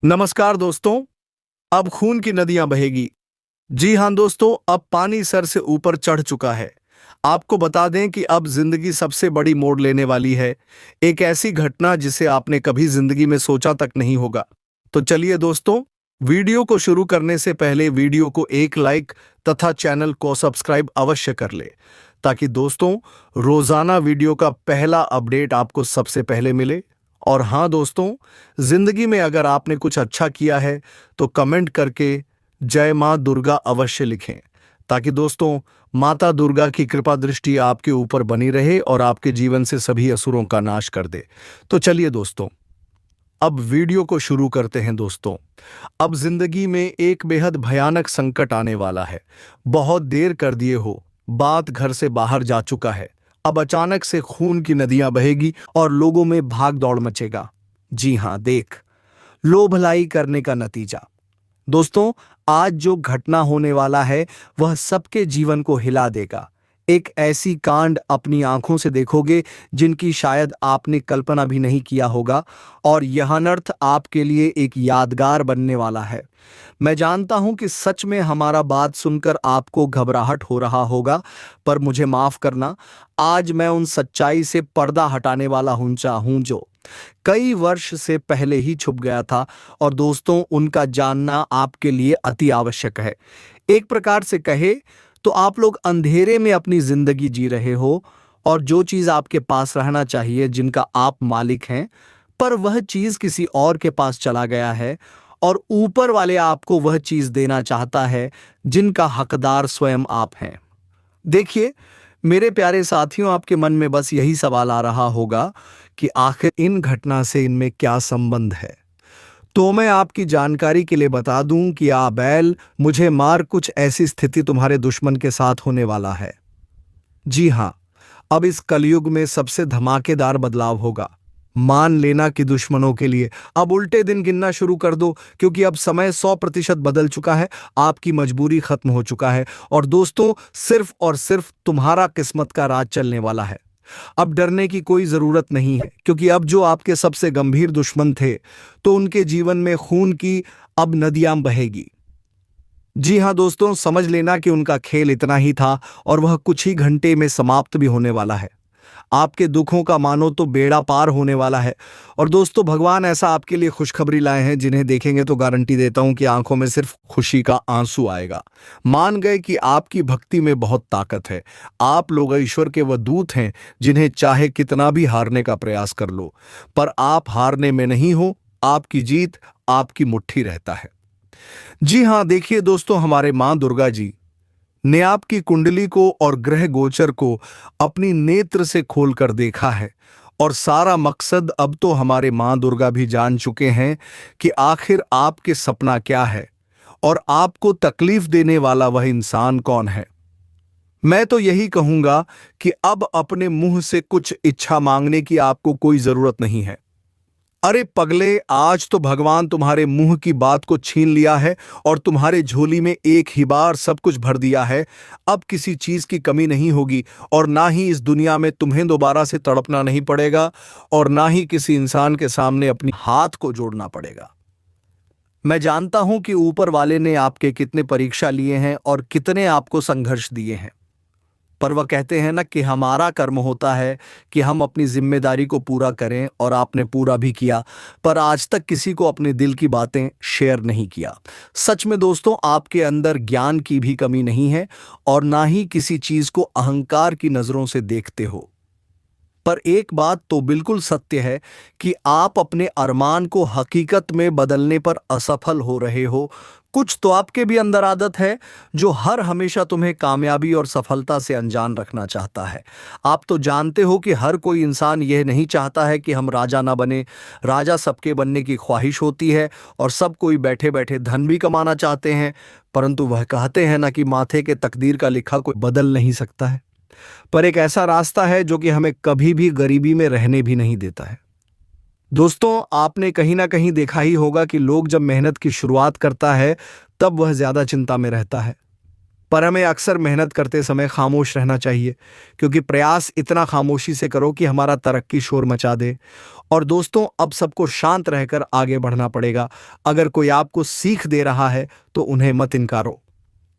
नमस्कार दोस्तों। अब खून की नदियां बहेगी। जी हां दोस्तों, अब पानी सर से ऊपर चढ़ चुका है। आपको बता दें कि अब जिंदगी सबसे बड़ी मोड़ लेने वाली है। एक ऐसी घटना जिसे आपने कभी जिंदगी में सोचा तक नहीं होगा। तो चलिए दोस्तों, वीडियो को शुरू करने से पहले वीडियो को एक लाइक तथा चैनल को सब्सक्राइब अवश्य कर ले, ताकि दोस्तों रोजाना वीडियो का पहला अपडेट आपको सबसे पहले मिले। और हाँ दोस्तों, जिंदगी में अगर आपने कुछ अच्छा किया है तो कमेंट करके जय मां दुर्गा अवश्य लिखें, ताकि दोस्तों माता दुर्गा की कृपा दृष्टि आपके ऊपर बनी रहे और आपके जीवन से सभी असुरों का नाश कर दे। तो चलिए दोस्तों, अब वीडियो को शुरू करते हैं दोस्तों। अब जिंदगी में एक बेहद भयानक संकट आने वाला है। बहुत देर कर दिए हो, बात घर से बाहर जा चुका है। अब अचानक से खून की नदियां बहेगी और लोगों में भाग दौड़ मचेगा। जी हां, देख लो भलाई करने का नतीजा। दोस्तों, आज जो घटना होने वाला है वह सबके जीवन को हिला देगा। एक ऐसी कांड अपनी आंखों से देखोगे जिनकी शायद आपने कल्पना भी नहीं किया होगा, और यह अनर्थ आपके लिए एक यादगार बनने वाला है। मैं जानता हूं कि सच में हमारा बात सुनकर आपको घबराहट हो रहा होगा, पर मुझे माफ करना, आज मैं उन सच्चाई से पर्दा हटाने वाला हूं जो कई वर्ष से पहले ही छुप गया था। और दोस्तों, उनका जानना आपके लिए अति आवश्यक है। एक प्रकार से कहे तो आप लोग अंधेरे में अपनी जिंदगी जी रहे हो, और जो चीज आपके पास रहना चाहिए, जिनका आप मालिक हैं, पर वह चीज किसी और के पास चला गया है, और ऊपर वाले आपको वह चीज देना चाहता है जिनका हकदार स्वयं आप हैं। देखिए मेरे प्यारे साथियों, आपके मन में बस यही सवाल आ रहा होगा कि आखिर इन घटना से इनमें क्या संबंध है। तो मैं आपकी जानकारी के लिए बता दूं कि बैल मुझे मार, कुछ ऐसी स्थिति तुम्हारे दुश्मन के साथ होने वाला है। जी हां, अब इस कलयुग में सबसे धमाकेदार बदलाव होगा। मान लेना कि दुश्मनों के लिए अब उल्टे दिन गिनना शुरू कर दो, क्योंकि अब समय 100% बदल चुका है। आपकी मजबूरी खत्म हो चुका है, और दोस्तों सिर्फ और सिर्फ तुम्हारा किस्मत का राज चलने वाला है। अब डरने की कोई जरूरत नहीं है, क्योंकि अब जो आपके सबसे गंभीर दुश्मन थे, तो उनके जीवन में खून की अब नदियां बहेगी। जी हां दोस्तों, समझ लेना कि उनका खेल इतना ही था, और वह कुछ ही घंटे में समाप्त भी होने वाला है। आपके दुखों का मानो तो बेड़ा पार होने वाला है। और दोस्तों, भगवान ऐसा आपके लिए खुशखबरी लाए हैं जिन्हें देखेंगे तो गारंटी देता हूं कि आंखों में सिर्फ खुशी का आंसू आएगा। मान गए कि आपकी भक्ति में बहुत ताकत है। आप लोग ईश्वर के वह दूत हैं जिन्हें चाहे कितना भी हारने का प्रयास कर लो, पर आप हारने में नहीं हो। आपकी जीत आपकी मुट्ठी रहता है। जी हां, देखिए दोस्तों, हमारे मां दुर्गा जी ने आपकी कुंडली को और ग्रह गोचर को अपनी नेत्र से खोलकर देखा है, और सारा मकसद अब तो हमारे मां दुर्गा भी जान चुके हैं कि आखिर आपके सपना क्या है, और आपको तकलीफ देने वाला वह इंसान कौन है। मैं तो यही कहूंगा कि अब अपने मुंह से कुछ इच्छा मांगने की आपको कोई जरूरत नहीं है। अरे पगले, आज तो भगवान तुम्हारे मुंह की बात को छीन लिया है, और तुम्हारे झोली में एक ही बार सब कुछ भर दिया है। अब किसी चीज की कमी नहीं होगी, और ना ही इस दुनिया में तुम्हें दोबारा से तड़पना नहीं पड़ेगा, और ना ही किसी इंसान के सामने अपनी हाथ को जोड़ना पड़ेगा। मैं जानता हूं कि ऊपर वाले ने आपके कितने परीक्षा लिए हैं और कितने आपको संघर्ष दिए हैं, पर वह कहते हैं ना कि हमारा कर्म होता है कि हम अपनी जिम्मेदारी को पूरा करें, और आपने पूरा भी किया, पर आज तक किसी को अपने दिल की बातें शेयर नहीं किया। सच में दोस्तों, आपके अंदर ज्ञान की भी कमी नहीं है, और ना ही किसी चीज को अहंकार की नजरों से देखते हो। पर एक बात तो बिल्कुल सत्य है कि आप अपने अरमान को हकीकत में बदलने पर असफल हो रहे हो। कुछ तो आपके भी अंदर आदत है जो हर हमेशा तुम्हें कामयाबी और सफलता से अनजान रखना चाहता है। आप तो जानते हो कि हर कोई इंसान यह नहीं चाहता है कि हम राजा ना बने। राजा सबके बनने की ख्वाहिश होती है, और सब कोई बैठे बैठे धन भी कमाना चाहते हैं, परंतु वह कहते हैं ना कि माथे के तकदीर का लिखा कोई बदल नहीं सकता है। पर एक ऐसा रास्ता है जो कि हमें कभी भी गरीबी में रहने भी नहीं देता है। दोस्तों, आपने कहीं ना कहीं देखा ही होगा कि लोग जब मेहनत की शुरुआत करता है, तब वह ज्यादा चिंता में रहता है। पर हमें अक्सर मेहनत करते समय खामोश रहना चाहिए, क्योंकि प्रयास इतना खामोशी से करो कि हमारा तरक्की शोर मचा दे। और दोस्तों, अब सबको शांत रहकर आगे बढ़ना पड़ेगा। अगर कोई आपको सीख दे रहा है तो उन्हें मत इनकारो।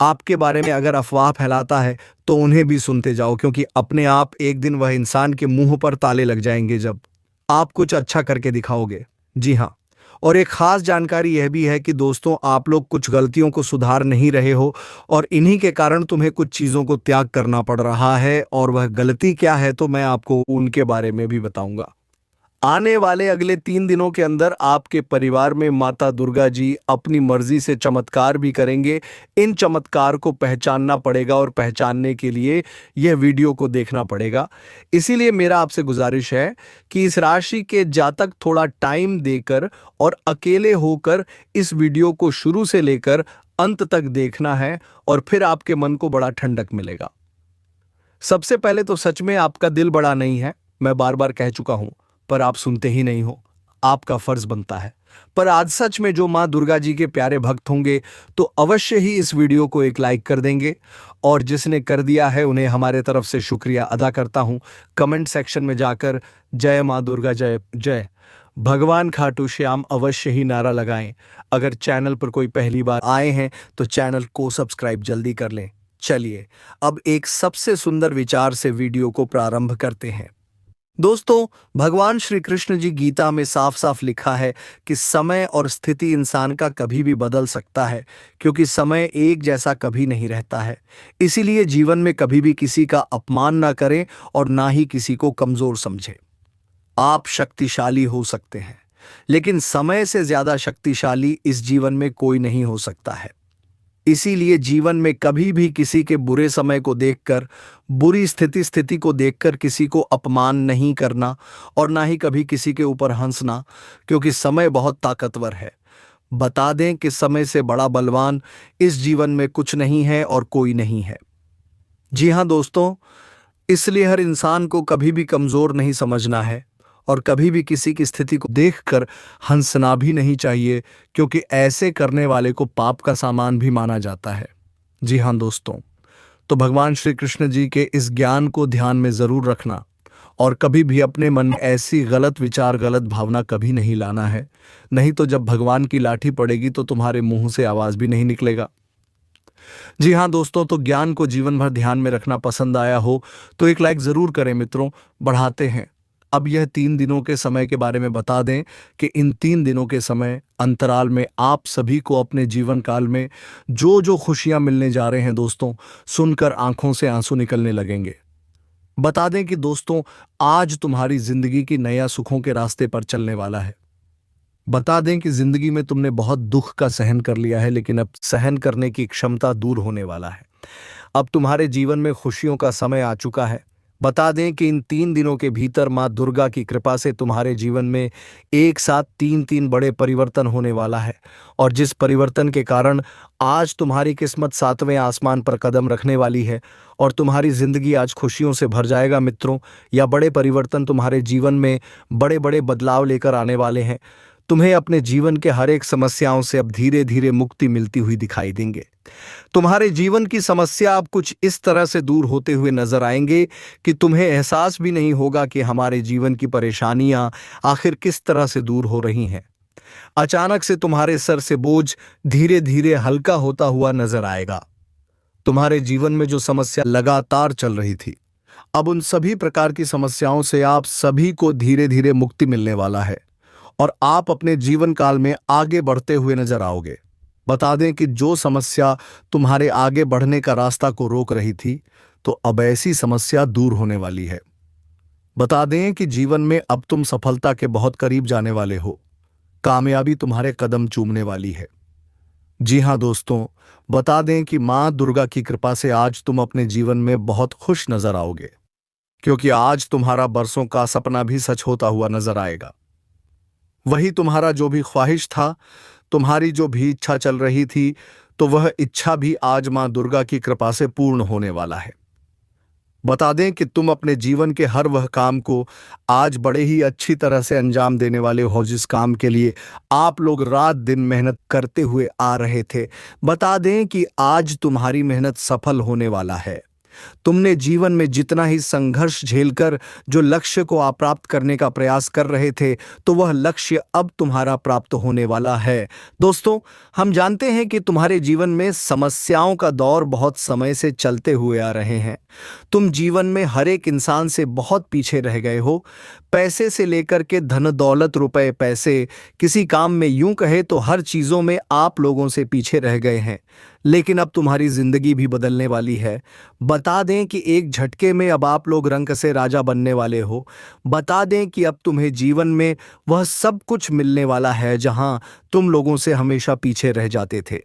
आपके बारे में अगर अफवाह फैलाता है तो उन्हें भी सुनते जाओ, क्योंकि अपने आप एक दिन वह इंसान के मुंह पर ताले लग जाएंगे जब आप कुछ अच्छा करके दिखाओगे। जी हाँ, और एक खास जानकारी यह भी है कि दोस्तों, आप लोग कुछ गलतियों को सुधार नहीं रहे हो और इन्हीं के कारण तुम्हें कुछ चीज़ों को त्याग करना पड़ रहा है। और वह गलती क्या है तो मैं आपको उनके बारे में भी बताऊंगा। आने वाले अगले 3 दिनों के अंदर आपके परिवार में माता दुर्गा जी अपनी मर्जी से चमत्कार भी करेंगे। इन चमत्कार को पहचानना पड़ेगा और पहचानने के लिए यह वीडियो को देखना पड़ेगा। इसीलिए मेरा आपसे गुजारिश है कि इस राशि के जातक थोड़ा टाइम देकर और अकेले होकर इस वीडियो को शुरू से लेकर अंत तक देखना है, और फिर आपके मन को बड़ा ठंडक मिलेगा। सबसे पहले तो सच में आपका दिल बड़ा नहीं है, मैं बार बार कह चुका हूं, पर आप सुनते ही नहीं हो। आपका फर्ज बनता है। पर आज सच में जो मां दुर्गा जी के प्यारे भक्त होंगे तो अवश्य ही इस वीडियो को एक लाइक कर देंगे, और जिसने कर दिया है उन्हें हमारे तरफ से शुक्रिया अदा करता हूं। कमेंट सेक्शन में जाकर जय मां दुर्गा, जय जय भगवान खाटू श्याम अवश्य ही नारा लगाएं। अगर चैनल पर कोई पहली बार आए हैं तो चैनल को सब्सक्राइब जल्दी कर लें। चलिए अब एक सबसे सुंदर विचार से वीडियो को प्रारंभ करते हैं। दोस्तों, भगवान श्री कृष्ण जी गीता में साफ साफ लिखा है कि समय और स्थिति इंसान का कभी भी बदल सकता है, क्योंकि समय एक जैसा कभी नहीं रहता है। इसीलिए जीवन में कभी भी किसी का अपमान ना करें और ना ही किसी को कमजोर समझें। आप शक्तिशाली हो सकते हैं, लेकिन समय से ज्यादा शक्तिशाली इस जीवन में कोई नहीं हो सकता है। इसीलिए जीवन में कभी भी किसी के बुरे समय को देखकर, बुरी स्थिति को देखकर किसी को अपमान नहीं करना, और ना ही कभी किसी के ऊपर हंसना, क्योंकि समय बहुत ताकतवर है। बता दें कि समय से बड़ा बलवान इस जीवन में कुछ नहीं है और कोई नहीं है। जी हाँ दोस्तों, इसलिए हर इंसान को कभी भी कमजोर नहीं समझना है और कभी भी किसी की स्थिति को देखकर हंसना भी नहीं चाहिए, क्योंकि ऐसे करने वाले को पाप का सामान भी माना जाता है। जी हाँ दोस्तों, तो भगवान श्री कृष्ण जी के इस ज्ञान को ध्यान में जरूर रखना, और कभी भी अपने मन में ऐसी गलत विचार, गलत भावना कभी नहीं लाना है। नहीं तो जब भगवान की लाठी पड़ेगी तो तुम्हारे मुंह से आवाज भी नहीं निकलेगा। जी हाँ दोस्तों, तो ज्ञान को जीवन भर ध्यान में रखना पसंद आया हो तो एक लाइक जरूर करें मित्रों। बढ़ाते हैं। अब यह 3 दिनों के समय के बारे में बता दें कि इन 3 दिनों के समय अंतराल में आप सभी को अपने जीवन काल में जो जो खुशियां मिलने जा रहे हैं दोस्तों, सुनकर आंखों से आंसू निकलने लगेंगे। बता दें कि दोस्तों, आज तुम्हारी जिंदगी की नया सुखों के रास्ते पर चलने वाला है। बता दें कि जिंदगी में तुमने बहुत दुख का सहन कर लिया है, लेकिन अब सहन करने की क्षमता दूर होने वाला है। अब तुम्हारे जीवन में खुशियों का समय आ चुका है। बता दें कि इन 3 दिनों के भीतर मां दुर्गा की कृपा से तुम्हारे जीवन में एक साथ 3 बड़े परिवर्तन होने वाला है, और जिस परिवर्तन के कारण आज तुम्हारी किस्मत 7वें आसमान पर कदम रखने वाली है और तुम्हारी जिंदगी आज खुशियों से भर जाएगा मित्रों। या बड़े परिवर्तन तुम्हारे जीवन में बड़े बड़े बदलाव लेकर आने वाले हैं। तुम्हें अपने जीवन के हर एक समस्याओं से अब धीरे धीरे मुक्ति मिलती हुई दिखाई देंगे। तुम्हारे जीवन की समस्या अब कुछ इस तरह से दूर होते हुए नजर आएंगे कि तुम्हें एहसास भी नहीं होगा कि हमारे जीवन की परेशानियां आखिर किस तरह से दूर हो रही हैं। अचानक से तुम्हारे सर से बोझ धीरे धीरे हल्का होता हुआ नजर आएगा। तुम्हारे जीवन में जो समस्या लगातार चल रही थी, अब उन सभी प्रकार की समस्याओं से आप सभी को धीरे धीरे मुक्ति मिलने वाला है, और आप अपने जीवन काल में आगे बढ़ते हुए नजर आओगे। बता दें कि जो समस्या तुम्हारे आगे बढ़ने का रास्ता को रोक रही थी, तो अब ऐसी समस्या दूर होने वाली है। बता दें कि जीवन में अब तुम सफलता के बहुत करीब जाने वाले हो। कामयाबी तुम्हारे कदम चूमने वाली है। जी हाँ दोस्तों, बता दें कि मां दुर्गा की कृपा से आज तुम अपने जीवन में बहुत खुश नजर आओगे, क्योंकि आज तुम्हारा बरसों का सपना भी सच होता हुआ नजर आएगा। वही तुम्हारा जो भी ख्वाहिश था, तुम्हारी जो भी इच्छा चल रही थी, तो वह इच्छा भी आज मां दुर्गा की कृपा से पूर्ण होने वाला है। बता दें कि तुम अपने जीवन के हर वह काम को आज बड़े ही अच्छी तरह से अंजाम देने वाले हो जिस काम के लिए आप लोग रात दिन मेहनत करते हुए आ रहे थे। बता दें कि आज तुम्हारी मेहनत सफल होने वाला है। तुमने जीवन में जितना ही संघर्ष झेलकर जो लक्ष्य को आप प्राप्त करने का प्रयास कर रहे थे, तो वह लक्ष्य अब तुम्हारा प्राप्त होने वाला है। दोस्तों, हम जानते हैं कि तुम्हारे जीवन में समस्याओं का दौर बहुत समय से चलते हुए आ रहे हैं। तुम जीवन में हर एक इंसान से बहुत पीछे रह गए हो। पैसे से लेकर के धन दौलत, रुपए पैसे, किसी काम में यूं कहे तो हर चीजों में आप लोगों से पीछे रह गए हैं। लेकिन अब तुम्हारी जिंदगी भी बदलने वाली है। बता दें कि एक झटके में अब आप लोग रंग से राजा बनने वाले हो। बता दें कि अब तुम्हें जीवन में वह सब कुछ मिलने वाला है जहां तुम लोगों से हमेशा पीछे रह जाते थे।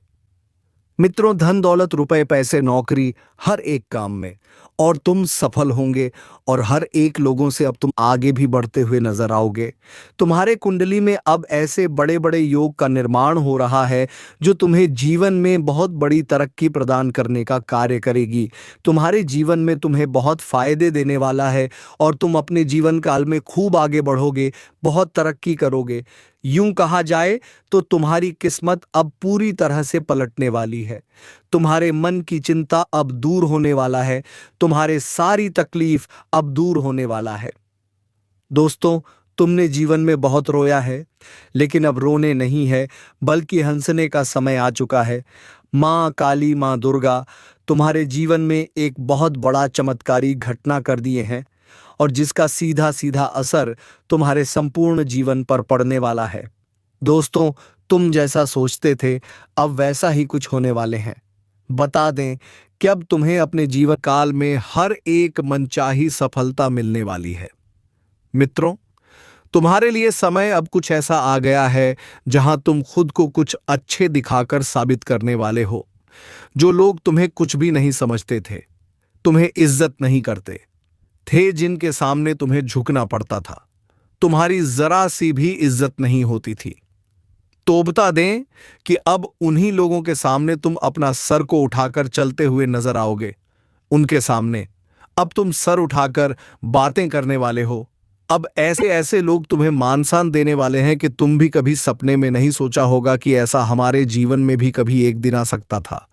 मित्रों, धन दौलत, रुपए पैसे, नौकरी, हर एक काम में और तुम सफल होंगे और हर एक लोगों से अब तुम आगे भी बढ़ते हुए नजर आओगे। तुम्हारे कुंडली में अब ऐसे बड़े बड़े योग का निर्माण हो रहा है जो तुम्हें जीवन में बहुत बड़ी तरक्की प्रदान करने का कार्य करेगी। तुम्हारे जीवन में तुम्हें बहुत फायदे देने वाला है और तुम अपने जीवन काल में खूब आगे बढ़ोगे, बहुत तरक्की करोगे। यूं कहा जाए तो तुम्हारी किस्मत अब पूरी तरह से पलटने वाली है। तुम्हारे मन की चिंता अब दूर होने वाला है। तुम्हारे सारी तकलीफ अब दूर होने वाला है। दोस्तों, तुमने जीवन में बहुत रोया है, लेकिन अब रोने नहीं है बल्कि हंसने का समय आ चुका है। माँ काली, माँ दुर्गा तुम्हारे जीवन में एक बहुत बड़ा चमत्कारी घटना कर दिए हैं और जिसका सीधा सीधा असर तुम्हारे संपूर्ण जीवन पर पड़ने वाला है। दोस्तों, तुम जैसा सोचते थे अब वैसा ही कुछ होने वाले हैं। बता दें कि अब तुम्हें अपने जीवन काल में हर एक मनचाही सफलता मिलने वाली है। मित्रों, तुम्हारे लिए समय अब कुछ ऐसा आ गया है जहां तुम खुद को कुछ अच्छे दिखाकर साबित करने वाले हो। जो लोग तुम्हें कुछ भी नहीं समझते थे, तुम्हें इज्जत नहीं करते थे, जिनके सामने तुम्हें झुकना पड़ता था, तुम्हारी जरा सी भी इज्जत नहीं होती थी, तो बता दें कि अब उन्हीं लोगों के सामने तुम अपना सर को उठाकर चलते हुए नजर आओगे। उनके सामने अब तुम सर उठाकर बातें करने वाले हो। अब ऐसे ऐसे लोग तुम्हें मान सम्मान देने वाले हैं कि तुम भी कभी सपने में नहीं सोचा होगा कि ऐसा हमारे जीवन में भी कभी एक दिन आ सकता था।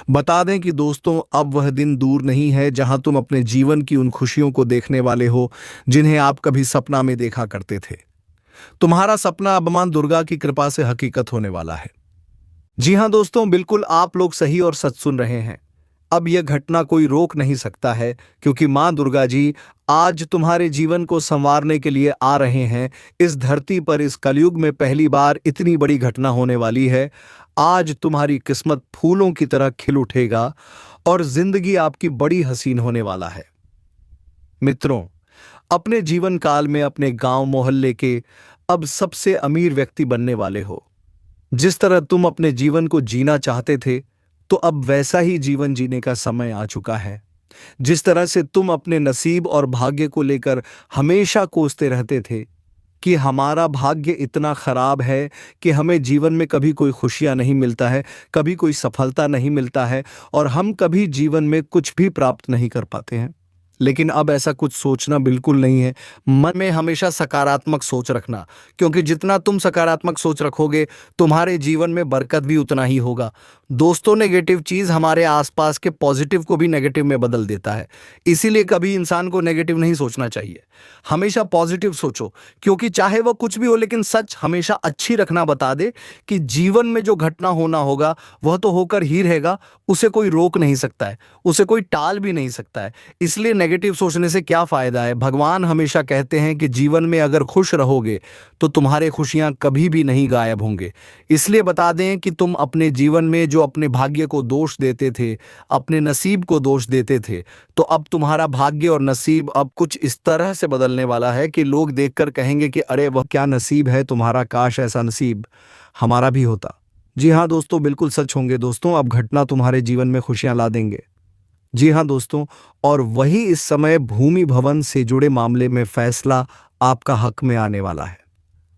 बता दें कि दोस्तों, अब वह दिन दूर नहीं है जहां तुम अपने जीवन की उन खुशियों को देखने वाले हो जिन्हें आप कभी सपना में देखा करते थे। तुम्हारा सपना अब मां दुर्गा की कृपा से हकीकत होने वाला है। जी हां दोस्तों, बिल्कुल आप लोग सही और सच सुन रहे हैं। अब यह घटना कोई रोक नहीं सकता है, क्योंकि मां दुर्गा जी आज तुम्हारे जीवन को संवारने के लिए आ रहे हैं। इस धरती पर इस कलयुग में पहली बार इतनी बड़ी घटना होने वाली है। आज तुम्हारी किस्मत फूलों की तरह खिल उठेगा और जिंदगी आपकी बड़ी हसीन होने वाला है। मित्रों, अपने जीवन काल में अपने गांव मोहल्ले के अब सबसे अमीर व्यक्ति बनने वाले हो। जिस तरह तुम अपने जीवन को जीना चाहते थे, तो अब वैसा ही जीवन जीने का समय आ चुका है। जिस तरह से तुम अपने नसीब और भाग्य को लेकर हमेशा कोसते रहते थे कि हमारा भाग्य इतना खराब है कि हमें जीवन में कभी कोई खुशियां नहीं मिलता है, कभी कोई सफलता नहीं मिलता है और हम कभी जीवन में कुछ भी प्राप्त नहीं कर पाते हैं। लेकिन अब ऐसा कुछ सोचना बिल्कुल नहीं है। मन में हमेशा सकारात्मक सोच रखना, क्योंकि जितना तुम सकारात्मक सोच रखोगे तुम्हारे जीवन में बरकत भी उतना ही होगा। दोस्तों, नेगेटिव चीज हमारे आसपास के पॉजिटिव को भी नेगेटिव में बदल देता है। इसीलिए कभी इंसान को नेगेटिव नहीं सोचना चाहिए, हमेशा पॉजिटिव सोचो, क्योंकि चाहे वह कुछ भी हो लेकिन सच हमेशा अच्छी रखना बता दे कि जीवन में जो घटना होना होगा वह तो होकर ही रहेगा, उसे कोई रोक नहीं सकता है, उसे कोई टाल भी नहीं सकता है। इसलिए नेगेटिव सोचने से क्या फायदा है। भगवान हमेशा कहते हैं कि जीवन में अगर खुश रहोगे तो तुम्हारे खुशियां कभी भी नहीं गायब होंगे। इसलिए बता दें कि तुम अपने जीवन में जो अपने भाग्य को दोष देते थे, अपने नसीब को दोष देते थे, तो अब तुम्हारा भाग्य और नसीब अब कुछ इस तरह से बदलने वाला है कि लोग देखकर कहेंगे कि अरे वह क्या नसीब है तुम्हारा, काश ऐसा नसीब हमारा भी होता। जी हाँ दोस्तों, बिल्कुल सच होंगे दोस्तों, अब घटना तुम्हारे जीवन में खुशियां ला देंगे। जी हाँ दोस्तों, और वही इस समय भूमि भवन से जुड़े मामले में फैसला आपका हक में आने वाला है।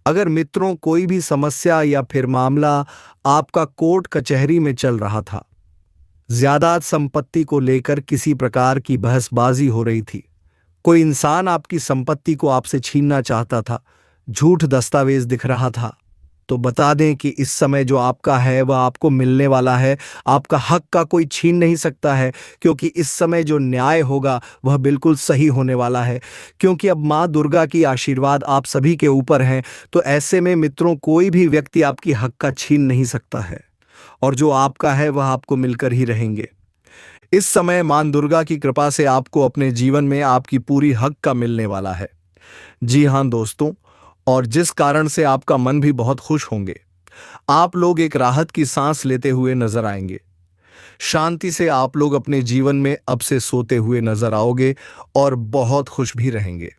अगर मित्रों कोई भी समस्या या फिर मामला आपका कोर्ट कचहरी में चल रहा था, जायदाद संपत्ति को लेकर किसी प्रकार की बहसबाजी हो रही थी। कोई इंसान आपकी संपत्ति को आपसे छीनना चाहता था। झूठ दस्तावेज दिख रहा था। तो बता दें कि इस समय जो आपका है वह आपको मिलने वाला है। आपका हक का कोई छीन नहीं सकता है, क्योंकि इस समय जो न्याय होगा वह बिल्कुल सही होने वाला है। क्योंकि अब माँ दुर्गा की आशीर्वाद आप सभी के ऊपर है, तो ऐसे में मित्रों कोई भी व्यक्ति आपकी हक का छीन नहीं सकता है, और जो आपका है वह आपको मिलकर ही रहेंगे। इस समय मां दुर्गा की कृपा से आपको अपने जीवन में आपकी पूरी हक का मिलने वाला है। जी हां दोस्तों, और जिस कारण से आपका मन भी बहुत खुश होंगे। आप लोग एक राहत की सांस लेते हुए नजर आएंगे। शांति से आप लोग अपने जीवन में अब से सोते हुए नजर आओगे और बहुत खुश भी रहेंगे।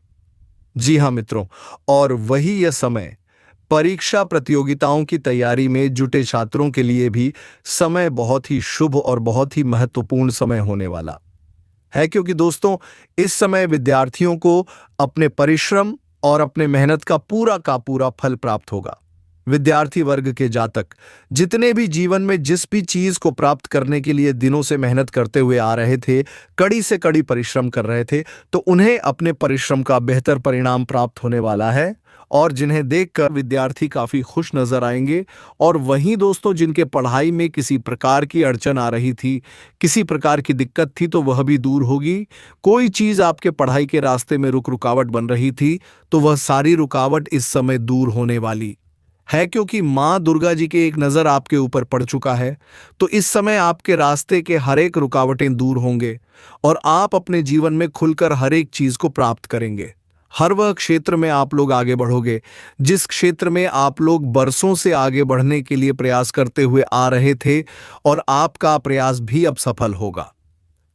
जी हां मित्रों, और वही यह समय परीक्षा प्रतियोगिताओं की तैयारी में जुटे छात्रों के लिए भी समय बहुत ही शुभ और बहुत ही महत्वपूर्ण समय होने वाला है, क्योंकि दोस्तों इस समय विद्यार्थियों को अपने परिश्रम और अपने मेहनत का पूरा फल प्राप्त होगा। विद्यार्थी वर्ग के जातक जितने भी जीवन में जिस भी चीज को प्राप्त करने के लिए दिनों से मेहनत करते हुए आ रहे थे, कड़ी से कड़ी परिश्रम कर रहे थे, तो उन्हें अपने परिश्रम का बेहतर परिणाम प्राप्त होने वाला है, और जिन्हें देखकर विद्यार्थी काफी खुश नजर आएंगे। और वहीं दोस्तों जिनके पढ़ाई में किसी प्रकार की अड़चन आ रही थी, किसी प्रकार की दिक्कत थी, तो वह भी दूर होगी। कोई चीज आपके पढ़ाई के रास्ते में रुकावट बन रही थी, तो वह सारी रुकावट इस समय दूर होने वाली है, क्योंकि मां दुर्गा जी की एक नजर आपके ऊपर पड़ चुका है। तो इस समय आपके रास्ते के हर एक रुकावटें दूर होंगे, और आप अपने जीवन में खुलकर हर एक चीज को प्राप्त करेंगे। हर वह क्षेत्र में आप लोग आगे बढ़ोगे जिस क्षेत्र में आप लोग बरसों से आगे बढ़ने के लिए प्रयास करते हुए आ रहे थे, और आपका प्रयास भी अब सफल होगा।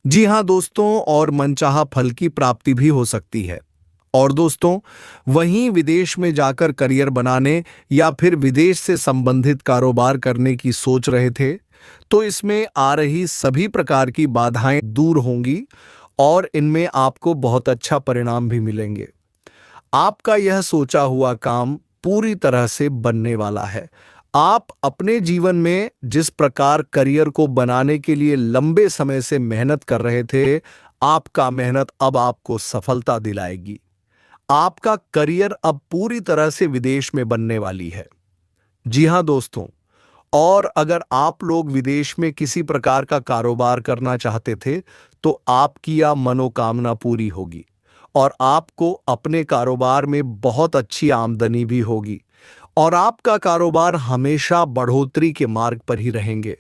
जी हां दोस्तों, और मनचाहा फल की प्राप्ति भी हो सकती है। और दोस्तों वहीं विदेश में जाकर करियर बनाने या फिर विदेश से संबंधित कारोबार करने की सोच रहे थे, तो इसमें आ रही सभी प्रकार की बाधाएं दूर होंगी, और इनमें आपको बहुत अच्छा परिणाम भी मिलेंगे। आपका यह सोचा हुआ काम पूरी तरह से बनने वाला है। आप अपने जीवन में जिस प्रकार करियर को बनाने के लिए लंबे समय से मेहनत कर रहे थे, आपका मेहनत अब आपको सफलता दिलाएगी। आपका करियर अब पूरी तरह से विदेश में बनने वाली है। जी हां दोस्तों, और अगर आप लोग विदेश में किसी प्रकार का कारोबार करना चाहते थे, तो आपकी यह मनोकामना पूरी होगी, और आपको अपने कारोबार में बहुत अच्छी आमदनी भी होगी, और आपका कारोबार हमेशा बढ़ोतरी के मार्ग पर ही रहेंगे,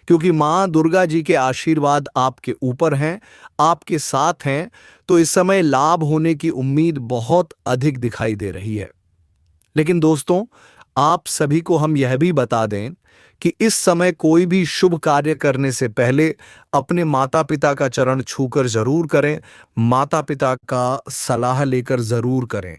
क्योंकि मां दुर्गा जी के आशीर्वाद आपके ऊपर हैं, आपके साथ हैं। तो इस समय लाभ होने की उम्मीद बहुत अधिक दिखाई दे रही है। लेकिन दोस्तों आप सभी को हम यह भी बता दें कि इस समय कोई भी शुभ कार्य करने से पहले अपने माता पिता का चरण छूकर जरूर करें, माता पिता का सलाह लेकर जरूर करें।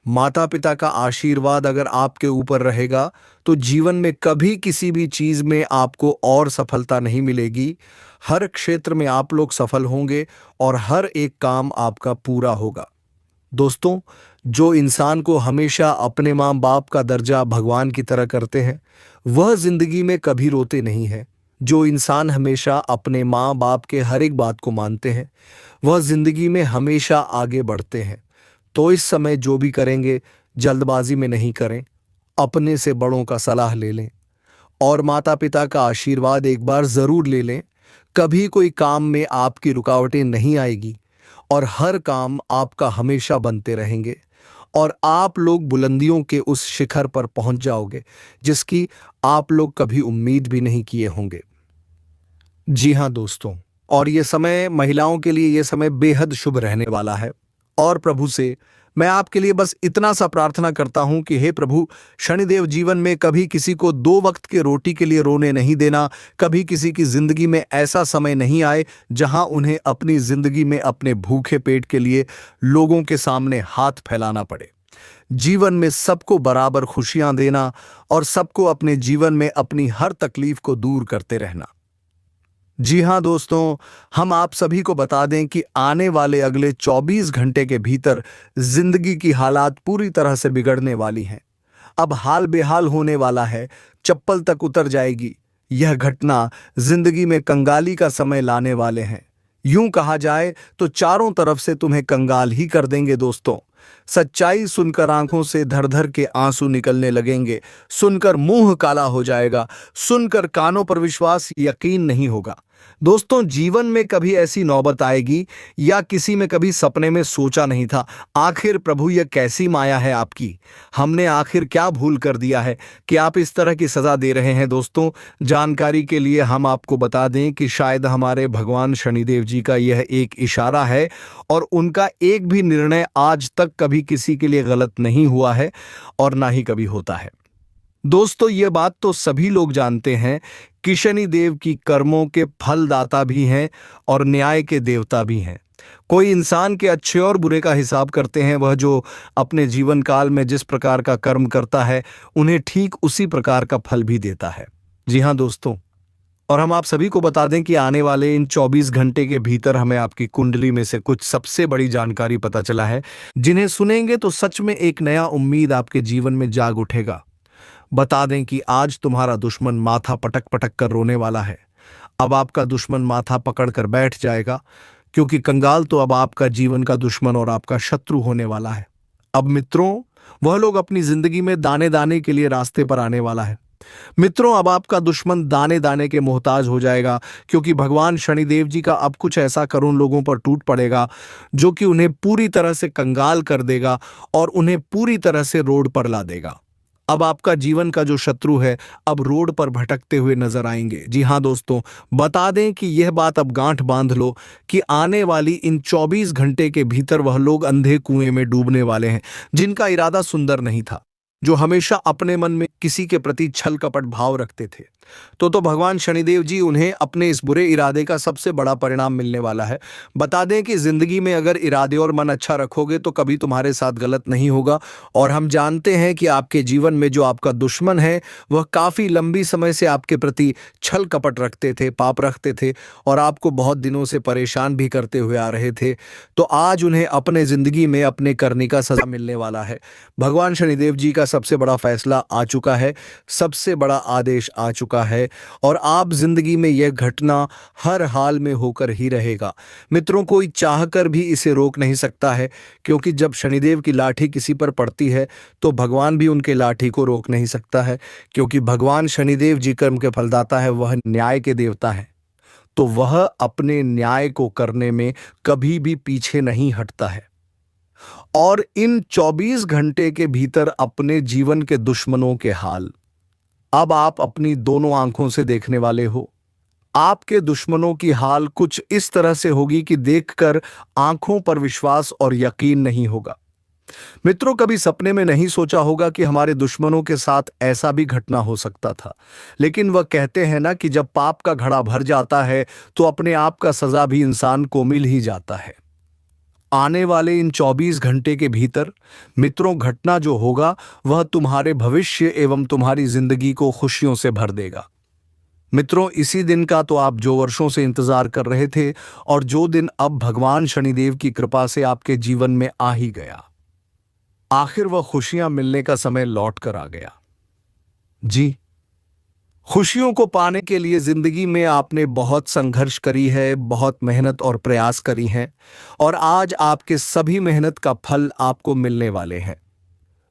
माता पिता का आशीर्वाद अगर आपके ऊपर रहेगा, तो जीवन में कभी किसी भी चीज में आपको और सफलता नहीं मिलेगी। हर क्षेत्र में आप लोग सफल होंगे, और हर एक काम आपका पूरा होगा। दोस्तों जो इंसान को हमेशा अपने माँ बाप का दर्जा भगवान की तरह करते हैं, वह जिंदगी में कभी रोते नहीं हैं। जो इंसान हमेशा अपने माँ बाप के हर एक बात को मानते हैं, वह जिंदगी में हमेशा आगे बढ़ते हैं। तो इस समय जो भी करेंगे, जल्दबाजी में नहीं करें, अपने से बड़ों का सलाह ले लें, और माता पिता का आशीर्वाद एक बार जरूर ले लें। कभी कोई काम में आपकी रुकावटें नहीं आएगी, और हर काम आपका हमेशा बनते रहेंगे, और आप लोग बुलंदियों के उस शिखर पर पहुंच जाओगे जिसकी आप लोग कभी उम्मीद भी नहीं किए होंगे। जी हां दोस्तों, और ये समय महिलाओं के लिए, ये समय बेहद शुभ रहने वाला है। और प्रभु से मैं आपके लिए बस इतना सा प्रार्थना करता हूं कि हे प्रभु, शनिदेव जीवन में कभी किसी को 2 वक्त के रोटी के लिए रोने नहीं देना। कभी किसी की जिंदगी में ऐसा समय नहीं आए जहां उन्हें अपनी जिंदगी में अपने भूखे पेट के लिए लोगों के सामने हाथ फैलाना पड़े। जीवन में सबको बराबर खुशियां देना, और सबको अपने जीवन में अपनी हर तकलीफ को दूर करते रहना। जी हां दोस्तों, हम आप सभी को बता दें कि आने वाले अगले 24 घंटे के भीतर जिंदगी की हालात पूरी तरह से बिगड़ने वाली हैं। अब हाल बेहाल होने वाला है, चप्पल तक उतर जाएगी, यह घटना जिंदगी में कंगाली का समय लाने वाले हैं। यूं कहा जाए तो चारों तरफ से तुम्हें कंगाल ही कर देंगे दोस्तों। सच्चाई सुनकर आंखों से धर धर के आंसू निकलने लगेंगे, सुनकर मुंह काला हो जाएगा, सुनकर कानों पर विश्वास यकीन नहीं होगा। दोस्तों, जीवन में कभी ऐसी नौबत आएगी या किसी में कभी सपने में सोचा नहीं था। आखिर प्रभु यह कैसी माया है आपकी? हमने आखिर क्या भूल कर दिया है कि आप इस तरह की सजा दे रहे हैं? दोस्तों, जानकारी के लिए हम आपको बता दें कि शायद हमारे भगवान शनिदेव जी का यह एक इशारा है और उनका एक भी निर्णय आज तक कभी किसी के लिए गलत नहीं हुआ है और ना ही कभी होता है। दोस्तों, ये बात तो सभी लोग जानते हैं कि शनिदेव की कर्मों के फलदाता भी हैं और न्याय के देवता भी हैं। कोई इंसान के अच्छे और बुरे का हिसाब करते हैं, वह जो अपने जीवन काल में जिस प्रकार का कर्म करता है उन्हें ठीक उसी प्रकार का फल भी देता है। जी हाँ दोस्तों, और हम आप सभी को बता दें कि आने वाले इन 24 घंटे के भीतर हमें आपकी कुंडली में से कुछ सबसे बड़ी जानकारी पता चला है, जिन्हें सुनेंगे तो सच में एक नया उम्मीद आपके जीवन में जाग उठेगा। बता दें कि आज तुम्हारा दुश्मन माथा पटक पटक कर रोने वाला है। अब आपका दुश्मन माथा पकड़ कर बैठ जाएगा, क्योंकि कंगाल तो अब आपका जीवन का दुश्मन और आपका शत्रु होने वाला है। अब मित्रों, वह लोग अपनी जिंदगी में दाने दाने के लिए रास्ते पर आने वाला है। मित्रों, अब आपका दुश्मन दाने दाने के मोहताज हो जाएगा, क्योंकि भगवान शनिदेव जी का अब कुछ ऐसा करुण लोगों पर टूट पड़ेगा जो कि उन्हें पूरी तरह से कंगाल कर देगा और उन्हें पूरी तरह से रोड पर ला देगा। अब आपका जीवन का जो शत्रु है अब रोड पर भटकते हुए नजर आएंगे। जी हाँ दोस्तों, बता दें कि यह बात अब गांठ बांध लो कि आने वाली इन 24 घंटे के भीतर वह लोग अंधे कुएं में डूबने वाले हैं, जिनका इरादा सुंदर नहीं था, जो हमेशा अपने मन में किसी के प्रति छल कपट भाव रखते थे। तो भगवान शनिदेव जी उन्हें अपने इस बुरे इरादे का सबसे बड़ा परिणाम मिलने वाला है। बता दें कि जिंदगी में अगर इरादे और मन अच्छा रखोगे तो कभी तुम्हारे साथ गलत नहीं होगा। और हम जानते हैं कि आपके जीवन में जो आपका दुश्मन है वह काफी लंबी समय से आपके प्रति छल कपट रखते थे, पाप रखते थे और आपको बहुत दिनों से परेशान भी करते हुए आ रहे थे। तो आज उन्हें अपने जिंदगी में अपने करने का सजा मिलने वाला है। भगवान शनिदेव जी का सबसे बड़ा फैसला आ चुका है, सबसे बड़ा आदेश आ चुका है और आप जिंदगी में यह घटना हर हाल में होकर ही रहेगा। मित्रों, कोई चाहकर भी इसे रोक नहीं सकता है, क्योंकि जब शनिदेव की लाठी किसी पर पड़ती है तो भगवान भी उनके लाठी को रोक नहीं सकता है, क्योंकि भगवान शनिदेव जी कर्म के फलदाता है, वह न्याय के देवता है। तो वह अपने न्याय को करने में कभी भी पीछे नहीं हटता है और इन 24 घंटे के भीतर अपने जीवन के दुश्मनों के हाल अब आप अपनी दोनों आंखों से देखने वाले हो। आपके दुश्मनों की हाल कुछ इस तरह से होगी कि देखकर आंखों पर विश्वास और यकीन नहीं होगा। मित्रों, कभी सपने में नहीं सोचा होगा कि हमारे दुश्मनों के साथ ऐसा भी घटना हो सकता था, लेकिन वह कहते हैं ना कि जब पाप का घड़ा भर जाता है तो अपने आप का सजा भी इंसान को मिल ही जाता है। आने वाले इन 24 घंटे के भीतर मित्रों, घटना जो होगा वह तुम्हारे भविष्य एवं तुम्हारी जिंदगी को खुशियों से भर देगा। मित्रों, इसी दिन का तो आप जो वर्षों से इंतजार कर रहे थे और जो दिन अब भगवान शनिदेव की कृपा से आपके जीवन में आ ही गया। आखिर वह खुशियां मिलने का समय लौट कर आ गया। जी, खुशियों को पाने के लिए जिंदगी में आपने बहुत संघर्ष करी है, बहुत मेहनत और प्रयास करी हैं और आज आपके सभी मेहनत का फल आपको मिलने वाले हैं।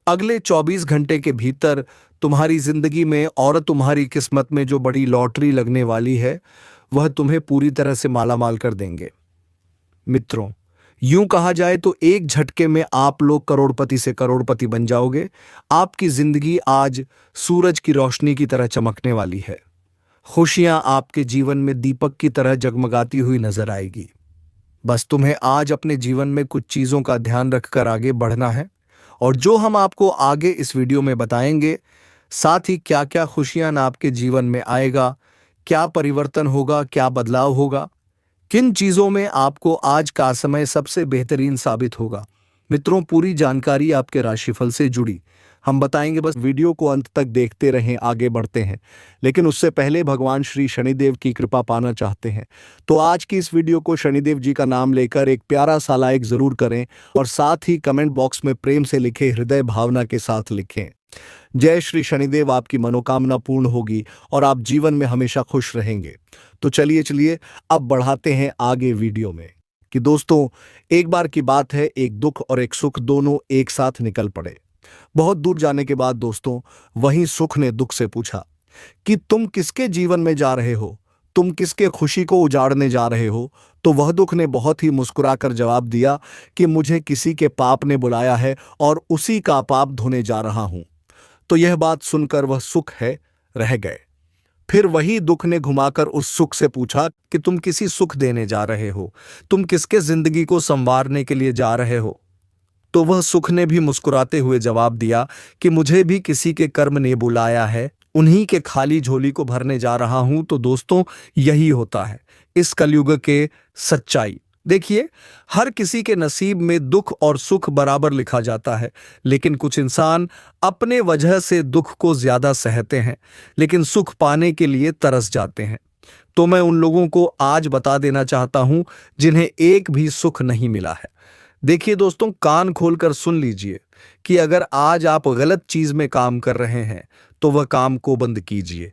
अगले 24 घंटे के भीतर तुम्हारी जिंदगी में और तुम्हारी किस्मत में जो बड़ी लॉटरी लगने वाली है वह तुम्हें पूरी तरह से मालामाल कर देंगे। मित्रों, यूं कहा जाए तो एक झटके में आप लोग करोड़पति से करोड़पति बन जाओगे। आपकी जिंदगी आज सूरज की रोशनी की तरह चमकने वाली है। खुशियां आपके जीवन में दीपक की तरह जगमगाती हुई नजर आएगी। बस तुम्हें आज अपने जीवन में कुछ चीजों का ध्यान रखकर आगे बढ़ना है और जो हम आपको आगे इस वीडियो में बताएंगे, साथ ही क्या क्या खुशियां आपके जीवन में आएगा, क्या परिवर्तन होगा, क्या बदलाव होगा, किन चीजों में आपको आज का समय सबसे बेहतरीन साबित होगा। मित्रों, पूरी जानकारी आपके राशिफल से जुड़ी हम बताएंगे। बस वीडियो को अंत तक देखते रहें, आगे बढ़ते हैं। लेकिन उससे पहले भगवान श्री शनिदेव की कृपा पाना चाहते हैं तो आज की इस वीडियो को शनिदेव जी का नाम लेकर एक प्यारा सा लाइक जरूर करें और साथ ही कमेंट बॉक्स में प्रेम से लिखे, हृदय भावना के साथ लिखें। जय श्री शनिदेव, आपकी मनोकामना पूर्ण होगी और आप जीवन में हमेशा खुश रहेंगे। तो चलिए चलिए अब बढ़ाते हैं आगे वीडियो में कि दोस्तों, एक बार की बात है, एक दुख और एक सुख दोनों एक साथ निकल पड़े। बहुत दूर जाने के बाद दोस्तों, वहीं सुख ने दुख से पूछा कि तुम किसके जीवन में जा रहे हो, तुम किसके खुशी को उजाड़ने जा रहे हो। तो वह दुख ने बहुत ही मुस्कुराकर जवाब दिया कि मुझे किसी के पाप ने बुलाया है और उसी का पाप धोने जा रहा हूं। तो यह बात सुनकर वह सुख है रह गए। फिर वही दुख ने घुमाकर उस सुख से पूछा कि तुम किसी सुख देने जा रहे हो, तुम किसके जिंदगी को संवारने के लिए जा रहे हो। तो वह सुख ने भी मुस्कुराते हुए जवाब दिया कि मुझे भी किसी के कर्म ने बुलाया है, उन्हीं के खाली झोली को भरने जा रहा हूं। तो दोस्तों, यही होता है इस कलयुग के सच्चाई। देखिए, हर किसी के नसीब में दुख और सुख बराबर लिखा जाता है, लेकिन कुछ इंसान अपने वजह से दुख को ज्यादा सहते हैं, लेकिन सुख पाने के लिए तरस जाते हैं। तो मैं उन लोगों को आज बता देना चाहता हूं जिन्हें एक भी सुख नहीं मिला है। देखिए दोस्तों, कान खोलकर सुन लीजिए कि अगर आज आप गलत चीज में काम कर रहे हैं तो वह काम को बंद कीजिए।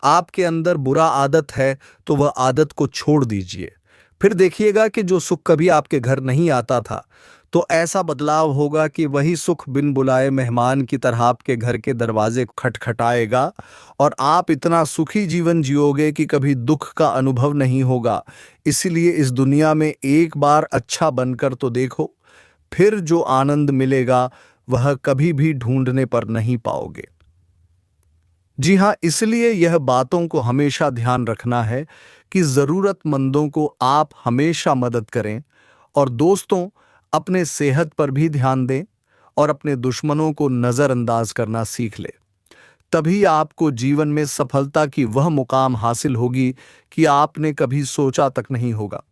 आपके अंदर बुरा आदत है तो वह आदत को छोड़ दीजिए। फिर देखिएगा कि जो सुख कभी आपके घर नहीं आता था, तो ऐसा बदलाव होगा कि वही सुख बिन बुलाए मेहमान की तरह आपके घर के दरवाजे खटखटाएगा और आप इतना सुखी जीवन जियोगे कि कभी दुख का अनुभव नहीं होगा। इसीलिए इस दुनिया में एक बार अच्छा बनकर तो देखो, फिर जो आनंद मिलेगा वह कभी भी ढूंढने पर नहीं पाओगे। जी हाँ, इसलिए यह बातों को हमेशा ध्यान रखना है कि जरूरतमंदों को आप हमेशा मदद करें और दोस्तों, अपने सेहत पर भी ध्यान दें और अपने दुश्मनों को नजरअंदाज करना सीख ले। तभी आपको जीवन में सफलता की वह मुकाम हासिल होगी कि आपने कभी सोचा तक नहीं होगा।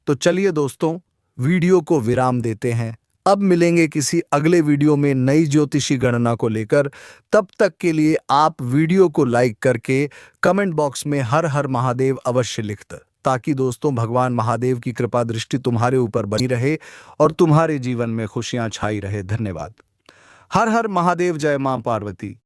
तो चलिए दोस्तों, वीडियो को विराम देते हैं। अब मिलेंगे किसी अगले वीडियो में नई ज्योतिषी गणना को लेकर। तब तक के लिए आप वीडियो को लाइक करके कमेंट बॉक्स में हर हर महादेव अवश्य लिख दें, ताकि दोस्तों भगवान महादेव की कृपा दृष्टि तुम्हारे ऊपर बनी रहे और तुम्हारे जीवन में खुशियां छाई रहे। धन्यवाद। हर हर महादेव। जय मां पार्वती।